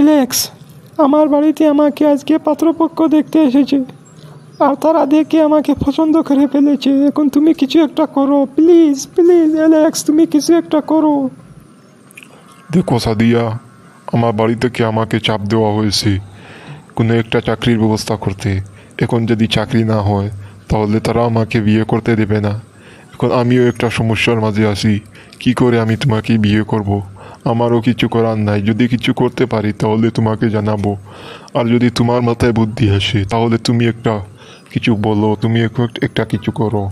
Alex, আমার বাড়িতে আমাকে আজকে পাত্রপক্ষ দেখতে এসেছে, আর তারা দেখে আমাকে পছন্দ করে ফেলেছে। এখন তুমি কিছু একটা করো, প্লিজ প্লিজ এলেক্স, তুমি কিছু একটা করো। দেখো সাদিয়া, আমার বাড়ি থেকে আমাকে চাপ দেওয়া হয়েছে কোনো একটা চাকরির ব্যবস্থা করতে। এখন যদি চাকরি না হয় তাহলে তারা আমাকে বিয়ে করতে দেবে না। এখন আমিও একটা সমস্যার মাঝে আছি, কি করে আমি তোমাকে বিয়ে করব। আমারও কিছু করার নাই, যদি কিছু করতে পারি তাহলে তোমাকে জানাবো। আর যদি তোমার মাথায় বুদ্ধি আসে তাহলে তুমি একটা কিছু বলো, তুমি একটা কিছু করো।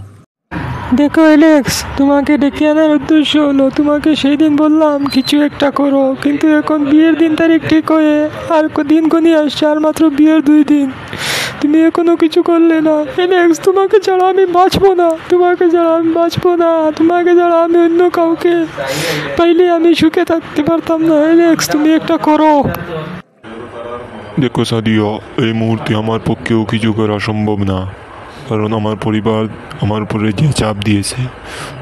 দেখো এলেক্স, তোমাকে ডেকে আনার উদ্দেশ্য হলো, তোমাকে সেই দিন বললাম কিছু একটা করো, কিন্তু এখন বিয়ের দিন তারিখ ঠিক হয়ে আর দিন গনিয়ে আসছে, আর মাত্র বিয়ের 2 দিন, তুমি এখনো কিছু করলে না। এলেক্স, তোমাকে ছাড়া আমি বাঁচবো না, তোমাকে ছাড়া আমি বাঁচবো না, তোমাকে ছাড়া আমি অন্য কাউকে পাইলে আমি সুখে থাকতে পারতাম না। এলেক্স, তুমি একটা করো। দেখো সাদিয়া, এই মুহূর্তে আমার পক্ষেও কিছু করা সম্ভব না, কারণ আমার পরিবার আমার উপরে যে চাপ দিয়েছে।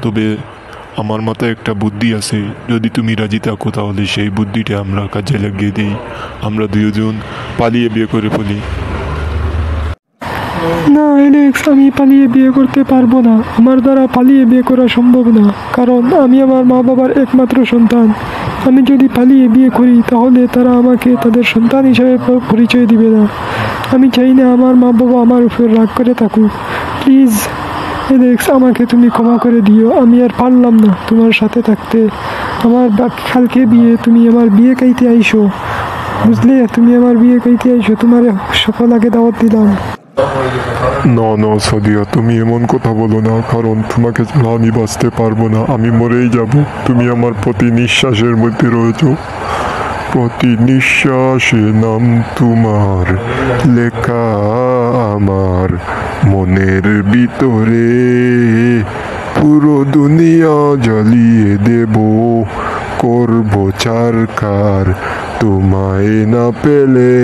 তবে আমার মাথায় একটা বুদ্ধি আছে, যদি তুমি রাজি থাকো তাহলে সেই বুদ্ধিটা আমরা কাজে লাগিয়ে দিই, আমরা দুজন পালিয়ে বিয়ে করে ফেলি। না এলেক্স, আমি পালিয়ে বিয়ে করতে পারবো না, আমার দ্বারা পালিয়ে বিয়ে করা সম্ভব না, কারণ আমি আমার মা বাবার একমাত্র সন্তান। আমি যদি পালিয়ে বিয়ে করি তাহলে তারা আমাকে তাদের সন্তান হিসেবে পরিচয় দিবে না। আমি চাই না আমার মা বাবা আমার উপর রাগ করে থাকুক। প্লিজ এলেক্স, আমাকে তুমি ক্ষমা করে দিও, আমি আর পারলাম না তোমার সাথে থাকতে। আমার কালকে বিয়ে, তুমি আমার বিয়ে খাইতে আইসো, বুঝলে? তুমি আমার বিয়ে খাইতে আইসো, তোমার সকাল আগে দাওয়াত দিলাম। না না সাদিয়া, তুমি এমন কথা বলো না, কারণ তোমাকে ছাড়া আমি বাঁচতে পারবো না, আমি মরেই যাব। তুমি আমার প্রতি নিঃশ্বাসের মধ্যে রয়েছো, প্রতি নিঃশ্বাসে নাম তোমার লেখা আমার মনের ভিতরে। পুরো দুনিয়া জ্বালিয়ে দেব, করবো চারকার তোমায় না পেলে।